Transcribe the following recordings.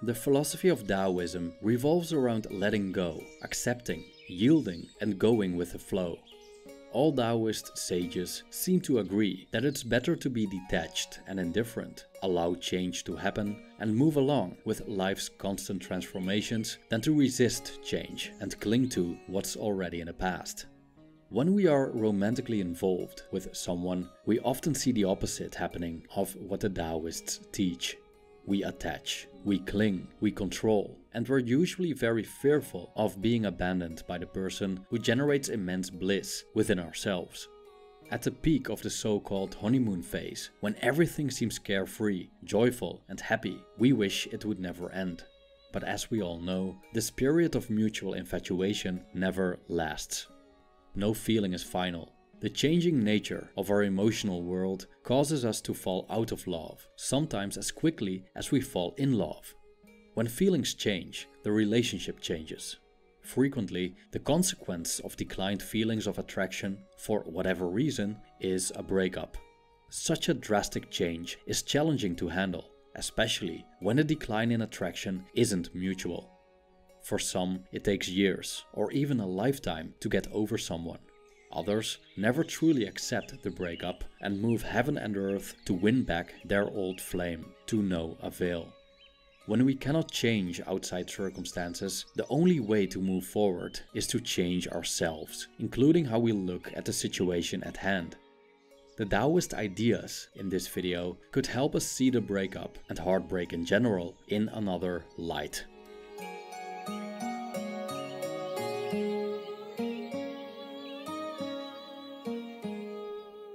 The philosophy of Taoism revolves around letting go, accepting, yielding, and going with the flow. All Taoist sages seem to agree that it's better to be detached and indifferent, allow change to happen, and move along with life's constant transformations than to resist change and cling to what's already in the past. When we are romantically involved with someone, we often see the opposite happening of what the Taoists teach. We attach, we cling, we control, and we're usually very fearful of being abandoned by the person who generates immense bliss within ourselves. At the peak of the so-called honeymoon phase, when everything seems carefree, joyful, and happy, we wish it would never end. But as we all know, this period of mutual infatuation never lasts. No feeling is final. The changing nature of our emotional world causes us to fall out of love, sometimes as quickly as we fall in love. When feelings change, the relationship changes. Frequently, the consequence of declined feelings of attraction, for whatever reason, is a breakup. Such a drastic change is challenging to handle, especially when a decline in attraction isn't mutual. For some, it takes years or even a lifetime to get over someone. Others never truly accept the breakup and move heaven and earth to win back their old flame, to no avail. When we cannot change outside circumstances, the only way to move forward is to change ourselves, including how we look at the situation at hand. The Taoist ideas in this video could help us see the breakup and heartbreak in general in another light.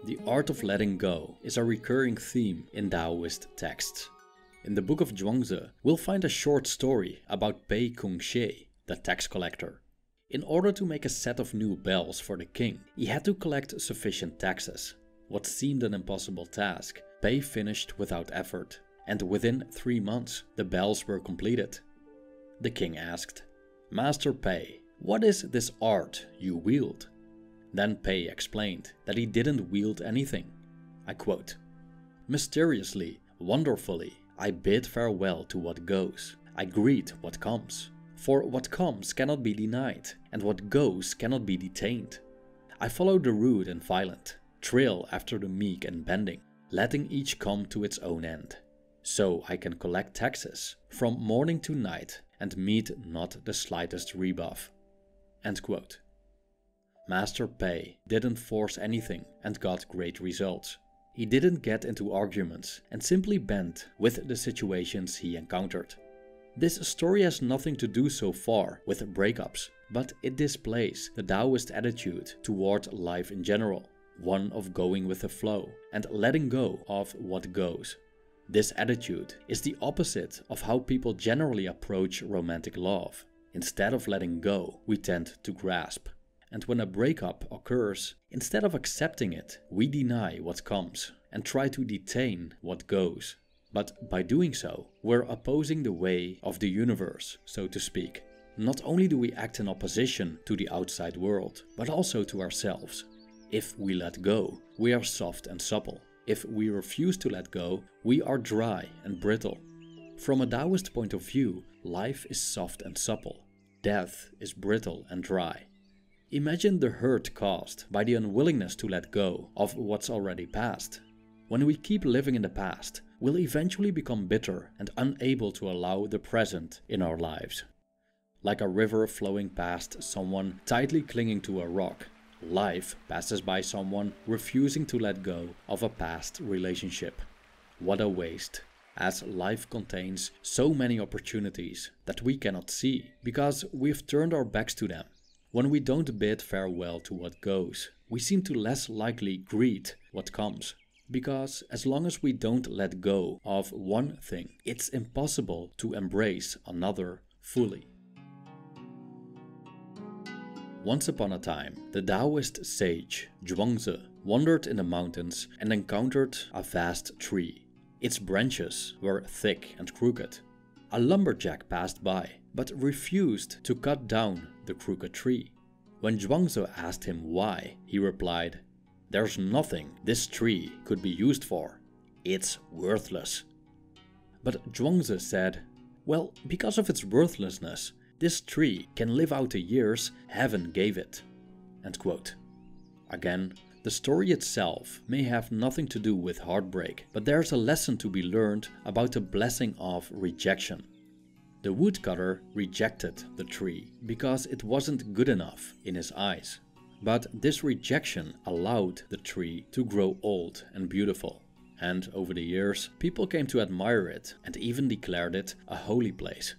The art of letting go is a recurring theme in Taoist texts. In the book of Zhuangzi, we'll find a short story about Pei Kongxie, the tax collector. In order to make a set of new bells for the king, he had to collect sufficient taxes. What seemed an impossible task, Pei finished without effort, and within 3 months the bells were completed. The king asked, "Master Pei, what is this art you wield?" Then Pei explained that he didn't wield anything. I quote, "Mysteriously, wonderfully, I bid farewell to what goes. I greet what comes. For what comes cannot be denied, and what goes cannot be detained. I follow the rude and violent, trail after the meek and bending, letting each come to its own end. So I can collect taxes from morning to night and meet not the slightest rebuff." End quote. Master Pei didn't force anything and got great results. He didn't get into arguments and simply bent with the situations he encountered. This story has nothing to do so far with breakups, but it displays the Taoist attitude toward life in general, one of going with the flow and letting go of what goes. This attitude is the opposite of how people generally approach romantic love. Instead of letting go, we tend to grasp. And when a breakup occurs, instead of accepting it, we deny what comes and try to detain what goes. But by doing so, we're opposing the way of the universe, so to speak. Not only do we act in opposition to the outside world, but also to ourselves. If we let go, we are soft and supple. If we refuse to let go, we are dry and brittle. From a Taoist point of view, life is soft and supple. Death is brittle and dry. Imagine the hurt caused by the unwillingness to let go of what's already past. When we keep living in the past, we'll eventually become bitter and unable to allow the present in our lives. Like a river flowing past someone tightly clinging to a rock, life passes by someone refusing to let go of a past relationship. What a waste, as life contains so many opportunities that we cannot see because we've turned our backs to them. When we don't bid farewell to what goes, we seem to less likely greet what comes. Because as long as we don't let go of one thing, it's impossible to embrace another fully. Once upon a time, the Taoist sage Zhuangzi wandered in the mountains and encountered a vast tree. Its branches were thick and crooked. A lumberjack passed by, but refused to cut down the crooked tree. When Zhuangzi asked him why, he replied, "There's nothing this tree could be used for. It's worthless." But Zhuangzi said, Well, because of its worthlessness, this tree can live out the years heaven gave it." End quote. Again, the story itself may have nothing to do with heartbreak, but there's a lesson to be learned about the blessing of rejection. The woodcutter rejected the tree because it wasn't good enough in his eyes. But this rejection allowed the tree to grow old and beautiful. And over the years, people came to admire it and even declared it a holy place.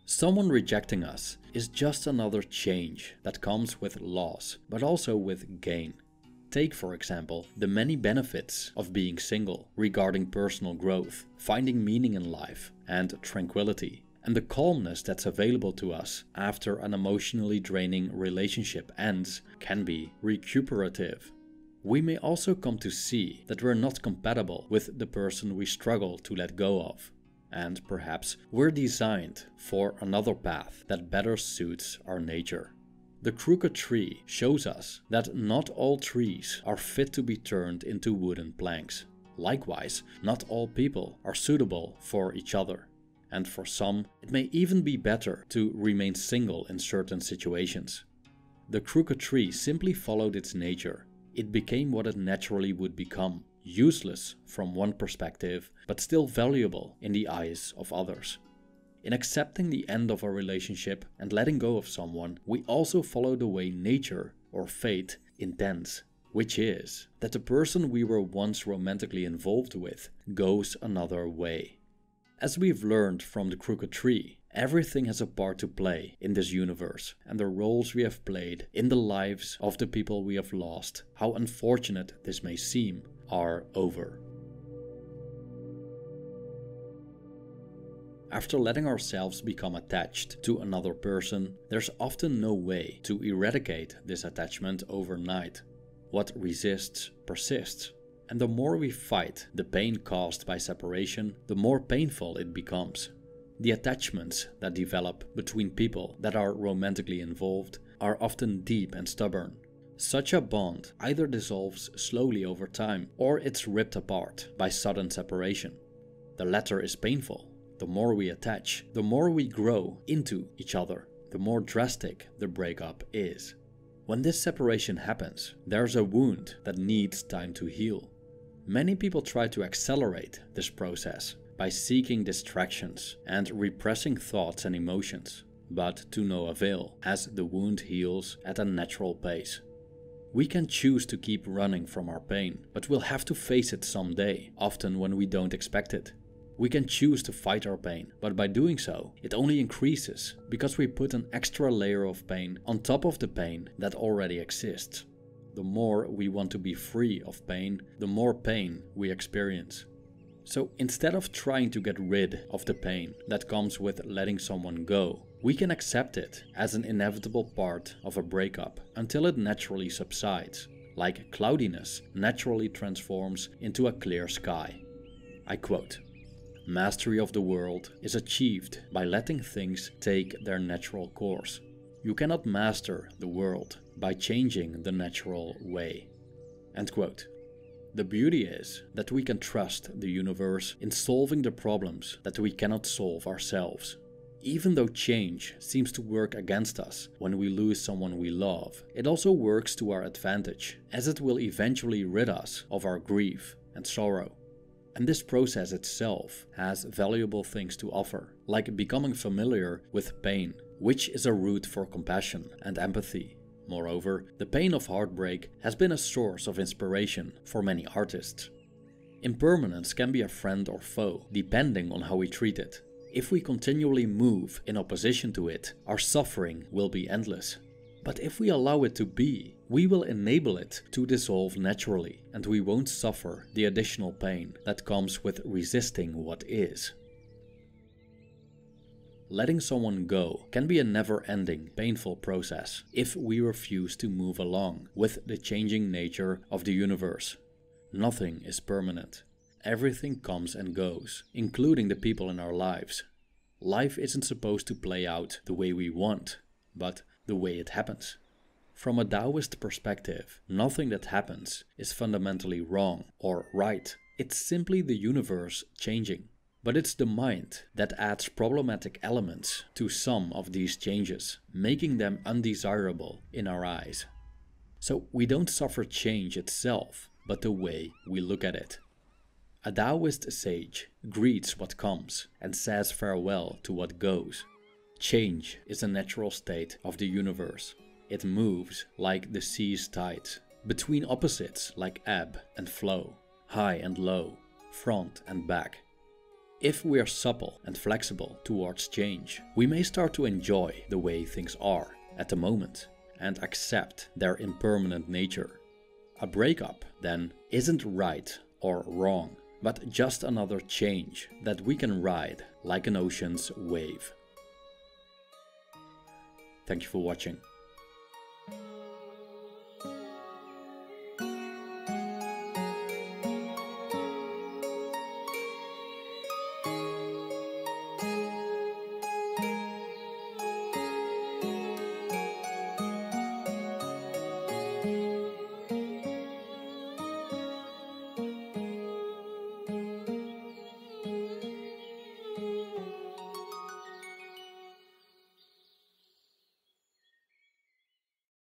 Someone rejecting us is just another change that comes with loss, but also with gain. Take, for example, the many benefits of being single regarding personal growth, finding meaning in life, and tranquility, and the calmness that's available to us after an emotionally draining relationship ends can be recuperative. We may also come to see that we're not compatible with the person we struggle to let go of. And perhaps we're designed for another path that better suits our nature. The crooked tree shows us that not all trees are fit to be turned into wooden planks. Likewise, not all people are suitable for each other. And for some, it may even be better to remain single in certain situations. The crooked tree simply followed its nature. It became what it naturally would become, useless from one perspective, but still valuable in the eyes of others. In accepting the end of a relationship and letting go of someone, we also follow the way nature, or fate, intends, which is that the person we were once romantically involved with goes another way. As we've learned from the crooked tree, everything has a part to play in this universe, and the roles we have played in the lives of the people we have lost, how unfortunate this may seem, are over. After letting ourselves become attached to another person, there's often no way to eradicate this attachment overnight. What resists persists. And the more we fight the pain caused by separation, the more painful it becomes. The attachments that develop between people that are romantically involved are often deep and stubborn. Such a bond either dissolves slowly over time or it's ripped apart by sudden separation. The latter is painful. The more we attach, the more we grow into each other, the more drastic the breakup is. When this separation happens, there's a wound that needs time to heal. Many people try to accelerate this process by seeking distractions and repressing thoughts and emotions, but to no avail, as the wound heals at a natural pace. We can choose to keep running from our pain, but we'll have to face it someday, often when we don't expect it. We can choose to fight our pain, but by doing so, it only increases, because we put an extra layer of pain on top of the pain that already exists. The more we want to be free of pain, the more pain we experience. So instead of trying to get rid of the pain that comes with letting someone go, we can accept it as an inevitable part of a breakup until it naturally subsides, like cloudiness naturally transforms into a clear sky. I quote, "Mastery of the world is achieved by letting things take their natural course. You cannot master the world by changing the natural way." End quote. The beauty is that we can trust the universe in solving the problems that we cannot solve ourselves. Even though change seems to work against us when we lose someone we love, it also works to our advantage, as it will eventually rid us of our grief and sorrow. And this process itself has valuable things to offer, like becoming familiar with pain, which is a route for compassion and empathy. Moreover, the pain of heartbreak has been a source of inspiration for many artists. Impermanence can be a friend or foe, depending on how we treat it. If we continually move in opposition to it, our suffering will be endless. But if we allow it to be, we will enable it to dissolve naturally, and we won't suffer the additional pain that comes with resisting what is. Letting someone go can be a never-ending, painful process if we refuse to move along with the changing nature of the universe. Nothing is permanent. Everything comes and goes, including the people in our lives. Life isn't supposed to play out the way we want, but the way it happens. From a Taoist perspective, nothing that happens is fundamentally wrong or right. It's simply the universe changing. But it's the mind that adds problematic elements to some of these changes, making them undesirable in our eyes. So we don't suffer change itself, but the way we look at it. A Taoist sage greets what comes and says farewell to what goes. Change is a natural state of the universe. It moves like the sea's tides, between opposites like ebb and flow, high and low, front and back. If we are supple and flexible towards change, we may start to enjoy the way things are at the moment and accept their impermanent nature. A breakup, then, isn't right or wrong, but just another change that we can ride like an ocean's wave. Thank you for watching.